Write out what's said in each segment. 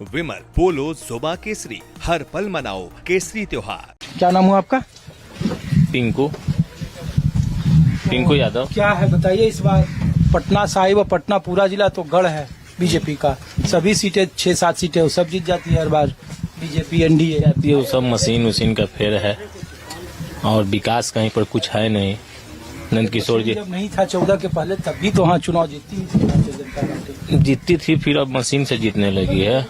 विमल, पोलो, जोबा केसरी, हर पल मनाओ केसरी त्योहार। क्या नाम हुआ आपका? पिंकू यादव। क्या है बताइए, इस बार पटना साहिब और पटना पूरा जिला तो गढ़ है बीजेपी का। सभी सीटें 6-7 सीटें वो सब जीत जाती है हर बार बीजेपी एनडीए जाती है। वो सब मशीन का फेर है और विकास कहीं पर कुछ है नहीं। नंद किशोर जी जब नहीं था 14 के पहले तब भी तो वहाँ चुनाव जीतती थी भारतीय जनता पार्टी। जीतती थी, फिर अब मशीन से जीतने लगी है।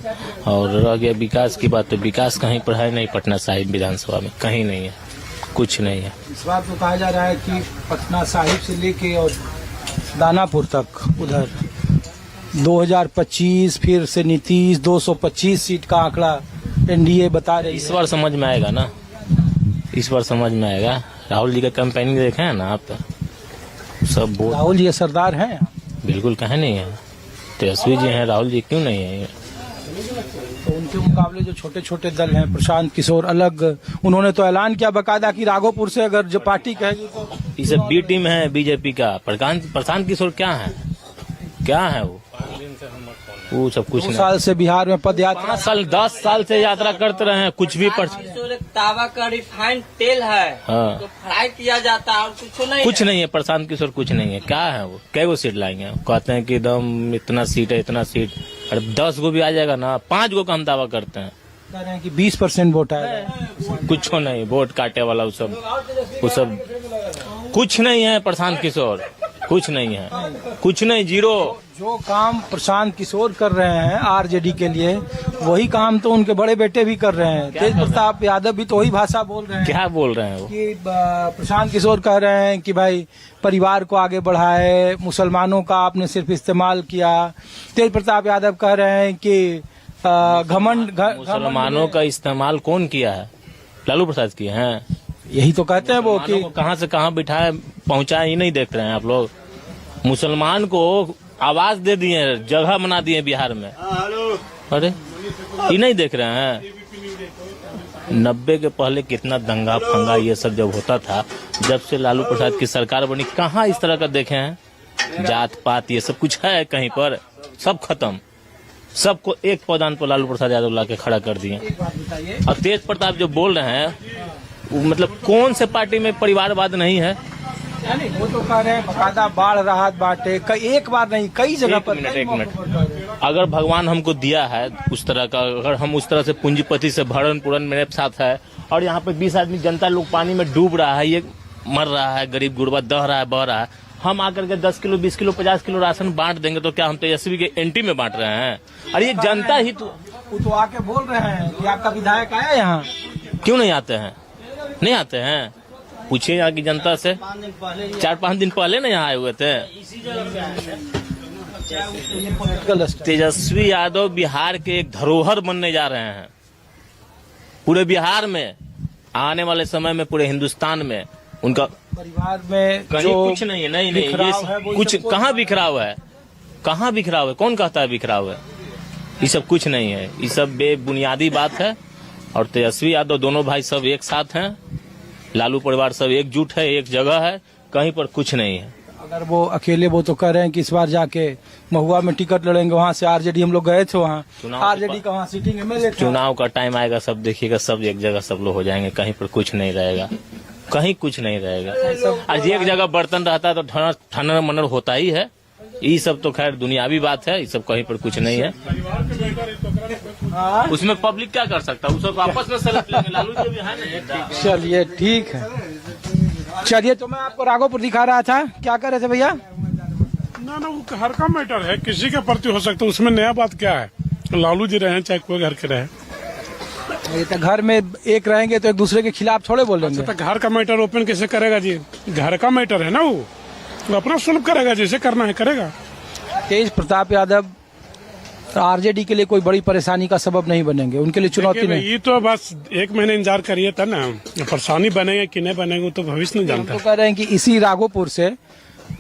और रह गया विकास की बात, तो विकास कहीं पर है नहीं। पटना साहिब विधानसभा में कहीं नहीं है, कुछ नहीं है। इस बार तो कहा जा रहा है कि पटना साहिब से लेके और दानापुर तक उधर 2025 फिर से नीतीश 225 सीट का आंकड़ा एनडीए बता रही है। इस बार समझ में आएगा ना, इस बार समझ में आएगा। राहुल जी का कैंपेनिंग देखे हैं ना आप, सब वोट राहुल जी सरदार हैं, बिल्कुल कहे नहीं है। तेजस्वी जी हैं, राहुल जी क्यों नहीं है? तो उनके मुकाबले जो छोटे छोटे दल हैं, प्रशांत किशोर अलग, उन्होंने तो ऐलान किया बकायदा कि राघोपुर से अगर जो पार्टी कहेगी तो ये सब बी टीम है बीजेपी का। प्रशांत किशोर क्या है, क्या है वो सब कुछ 2 नहीं। साल से बिहार में पद यात्रा 5 साल 10 साल से यात्रा करते रहे हैं, कुछ भी तावा का रिफाइंड तेल है। हाँ। तो फ्राई किया जाता है और कुछ नहीं है। प्रशांत किशोर कुछ नहीं है। क्या है वो, कै गो सीट लाएंगे? कहते हैं कि एकदम इतना सीट है, इतना सीट। अरे 10 गो भी आ जाएगा ना, 5 गो का हम दावा करते हैं। कह रहे हैं कि 20% वोट आएगा। कुछ नहीं, वोट काटे वाला वो सब कुछ नहीं है। प्रशांत किशोर कुछ नहीं है, कुछ नहीं, जीरो। जो काम प्रशांत किशोर कर रहे हैं आरजेडी के लिए, वही काम तो उनके बड़े बेटे भी कर रहे हैं। तेज प्रताप यादव भी तो वही भाषा बोल रहे हैं। क्या बोल रहे हैं वो? कि प्रशांत किशोर कह रहे हैं कि भाई परिवार को आगे बढ़ाए, मुसलमानों का आपने सिर्फ इस्तेमाल किया। तेज प्रताप यादव कह रहे हैं कि घमंड मुसलमानों का इस्तेमाल कौन किया है? लालू प्रसाद किए हैं। यही तो कहते हैं वो कि कहाँ से कहाँ बिठाए पहुँचाए, ये नहीं देख रहे हैं आप लोग। मुसलमान को आवाज दे दिए, जगह बना दिए बिहार में। अरे ये नहीं देख रहे हैं? 90 के पहले कितना दंगा फंगा ये सब जब होता था, जब से लालू प्रसाद की सरकार बनी, कहाँ इस तरह का देखे हैं? जात पात ये सब कुछ है कहीं पर? सब खत्म। सबको एक पौधान पर लालू प्रसाद यादव ला के खड़ा कर दिए। और तेज प्रताप जो बोल रहे हैं, मतलब कौन से पार्टी में परिवारवाद नहीं है? वो तो कह रहे हैं बकायदा बाढ़ राहत बांटे, एक बार नहीं कई जगह पर। एक मिनट, अगर भगवान हमको दिया है उस तरह का, अगर हम उस तरह से पूंजीपति से भरण पूरण मेरे साथ है, और यहाँ पे 20 आदमी जनता लोग पानी में डूब रहा है, ये मर रहा है, गरीब गुरबा दह रहा है, बह रहा है, हम आकर के 10 किलो 20 किलो 50 किलो राशन बांट देंगे तो क्या हम तेजस्वी के एंटी में बांट रहे हैं? अरे ये जनता ही तो आके बोल रहे हैं कि आपका विधायक आया यहाँ, क्यों नहीं आते हैं? नहीं आते हैं? पूछिए यहाँ की जनता से। 4-5 दिन पहले ना यहाँ आए हुए थे। तेजस्वी यादव बिहार के एक धरोहर बनने जा रहे हैं। पूरे बिहार में, आने वाले समय में पूरे हिंदुस्तान में उनका परिवार में कहीं कुछ नहीं है। नहीं ये कुछ कहाँ बिखराव है? कहाँ बिखराव है? कौन कहता है बिखराव है? ये सब कुछ नहीं है, ये सब बेबुनियादी बात है। और तेजस्वी यादव दोनों भाई सब एक साथ हैं, लालू परिवार सब एकजुट है, एक जगह है, कहीं पर कुछ नहीं है। अगर वो अकेले, वो तो कह रहे हैं कि इस बार जाके महुआ में टिकट लड़ेंगे, वहाँ से आरजेडी, हम लोग गए थे वहाँ, आरजेडी का वहाँ सीटिंग एमएलए। चुनाव का टाइम आएगा, सब देखिएगा, सब एक जगह सब लोग हो जाएंगे, कहीं पर कुछ नहीं रहेगा, कहीं कुछ नहीं रहेगा। आज एक जगह बर्तन रहता है तो ठनर मनर होता ही है। ये सब तो खैर दुनियावी बात है, ये सब कहीं पर कुछ नहीं है। उसमें पब्लिक क्या कर सकता है? वो सब आपस में सेल्फ लेंगे। लालू जी भी है ना। चलिए ठीक है, चलिए। तो मैं आपको राघोपुर दिखा रहा था, क्या कर रहे थे भैया? ना वो घर का मैटर है, किसी के प्रति हो सकता है, उसमें नया बात क्या है? लालू जी रहे चाहे कोई घर के रहे, ये तो घर में एक रहेंगे तो एक दूसरे के खिलाफ थोड़े बोलेंगे। तो घर का मैटर ओपन कैसे करेगा जी? घर का मैटर है ना, वो अपना सुलभ करेगा, जैसे करना है करेगा। तेज प्रताप यादव आरजेडी के लिए कोई बड़ी परेशानी का सबब नहीं बनेंगे, उनके लिए चुनौती नहीं। ये तो बस 1 महीने इंतजार करिए था ना, परेशानी बनेगा कि नहीं बनेगा तो भविष्य नहीं जानता। तो कह रहे हैं कि इसी राघोपुर से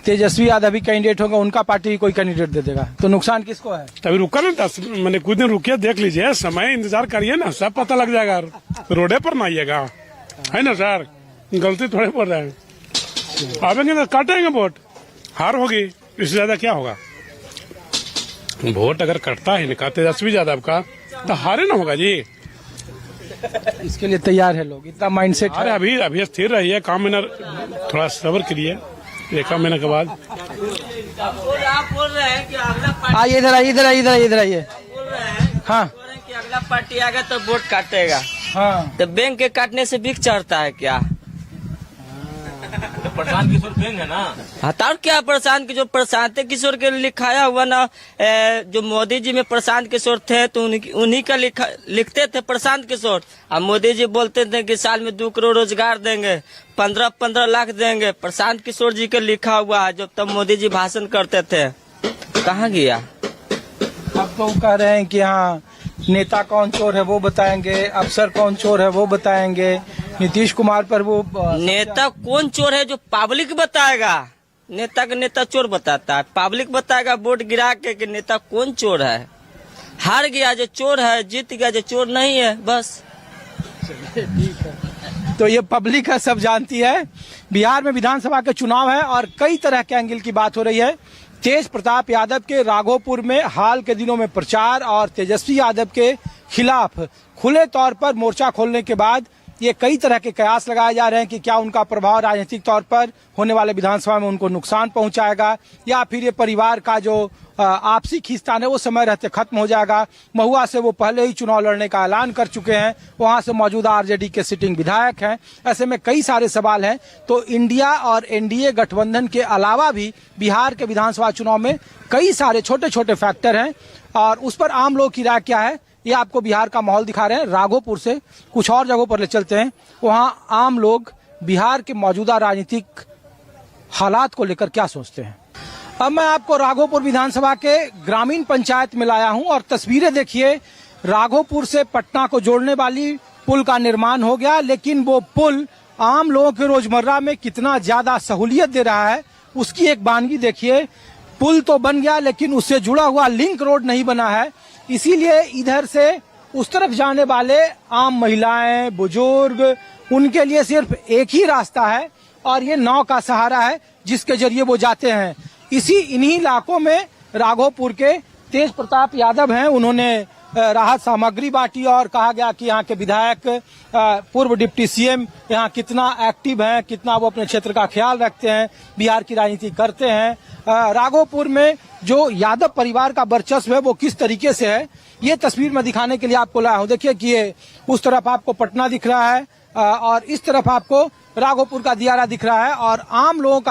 तेजस्वी यादव भी कैंडिडेट होगा, उनका पार्टी कोई कैंडिडेट दे देगा, तो नुकसान किसको है? तभी रुका ना 10 मैंने कुछ दिन रुकिए, देख लीजिए, समय इंतजार करिए ना, सब पता लग जाएगा। रोडे पर ना आइएगा, है ना सर? गलती थोड़े बोल रहे हैं। आवेंगे तो काटेंगे वोट, हार होगी, इससे ज्यादा क्या होगा? वोट अगर कटता है निकाल तेजस्वी यादव का तो हारे ना होगा जी। इसके लिए तैयार है लोग, इतना माइंडसेट अरे है। अभी स्थिर रहिए, काम महीना थोड़ा सब्र करिए, एक महीने के बाद। आप बोल रहे हैं कि अगला पार्टी आइए इधर आइए, इधर आइए, इधर आइए, इधर आइए। बोल रहे हैं हाँ बोल रहे हैं कि अगला पार्टी आएगा तो वोट काटेगा। हाँ, तो बैंक के काटने से बिक चढ़ता है क्या? तो प्रशांत किशोर बैंक है ना। हटाओ क्या प्रशांत किशोर? प्रशांत किशोर के लिखाया हुआ ना, जो मोदी जी में प्रशांत किशोर थे तो उन्हीं का लिखते थे प्रशांत किशोर। अब मोदी जी बोलते थे कि साल में 2 करोड़ रोजगार देंगे, 15 लाख देंगे। प्रशांत किशोर जी का लिखा हुआ है जब तब मोदी जी भाषण करते थे। कहाँ गया? अब तो कह रहे हैं कि हाँ नेता कौन चोर है वो बताएंगे, अफसर कौन चोर है वो बताएंगे, नीतीश कुमार पर वो नेता कौन चोर है जो पब्लिक बताएगा? नेता का नेता चोर बताता है, पब्लिक बताएगा वोट गिरा के कि नेता कौन चोर है। हार गया जो चोर है, जीत गया जो चोर नहीं है, बस। तो ये पब्लिक है, सब जानती है। बिहार में विधानसभा के चुनाव है और कई तरह के एंगल की बात हो रही है। तेज प्रताप यादव के राघोपुर में हाल के दिनों में प्रचार और तेजस्वी यादव के खिलाफ खुले तौर पर मोर्चा खोलने के बाद ये कई तरह के कयास लगाए जा रहे हैं कि क्या उनका प्रभाव राजनीतिक तौर पर होने वाले विधानसभा में उनको नुकसान पहुंचाएगा या फिर ये परिवार का जो आपसी खींचतान है वो समय रहते खत्म हो जाएगा। महुआ से वो पहले ही चुनाव लड़ने का ऐलान कर चुके हैं, वहां से मौजूदा आरजेडी के सिटिंग विधायक हैं। ऐसे में कई सारे सवाल हैं। तो इंडिया और एनडीए गठबंधन के अलावा भी बिहार के विधानसभा चुनाव में कई सारे छोटे छोटे फैक्टर हैं और उस पर आम लोग की राय क्या है ये आपको बिहार का माहौल दिखा रहे हैं। राघोपुर से कुछ और जगहों पर ले चलते हैं, वहां आम लोग बिहार के मौजूदा राजनीतिक हालात को लेकर क्या सोचते हैं। अब मैं आपको राघोपुर विधानसभा के ग्रामीण पंचायत में लाया हूं और तस्वीरें देखिए। राघोपुर से पटना को जोड़ने वाली पुल का निर्माण हो गया, लेकिन वो पुल आम लोगों के रोजमर्रा में कितना ज्यादा सहूलियत दे रहा है उसकी एक वानगी देखिए। पुल तो बन गया लेकिन उससे जुड़ा हुआ लिंक रोड नहीं बना है, इसीलिए इधर से उस तरफ जाने वाले आम महिलाएं, बुजुर्ग, उनके लिए सिर्फ एक ही रास्ता है और ये नाव का सहारा है जिसके जरिए वो जाते हैं। इन्हीं इलाकों में राघोपुर के तेज प्रताप यादव हैं, उन्होंने राहत सामग्री बांटी और कहा गया कि यहाँ के विधायक पूर्व डिप्टी सीएम यहाँ कितना एक्टिव हैं, कितना वो अपने क्षेत्र का ख्याल रखते हैं, बिहार की राजनीति करते हैं। राघोपुर में जो यादव परिवार का वर्चस्व है वो किस तरीके से है ये तस्वीर में दिखाने के लिए आपको लाया हूँ। देखिए कि ये उस तरफ आपको पटना दिख रहा है और इस तरफ आपको राघोपुर का दियारा दिख रहा है और आम लोगों का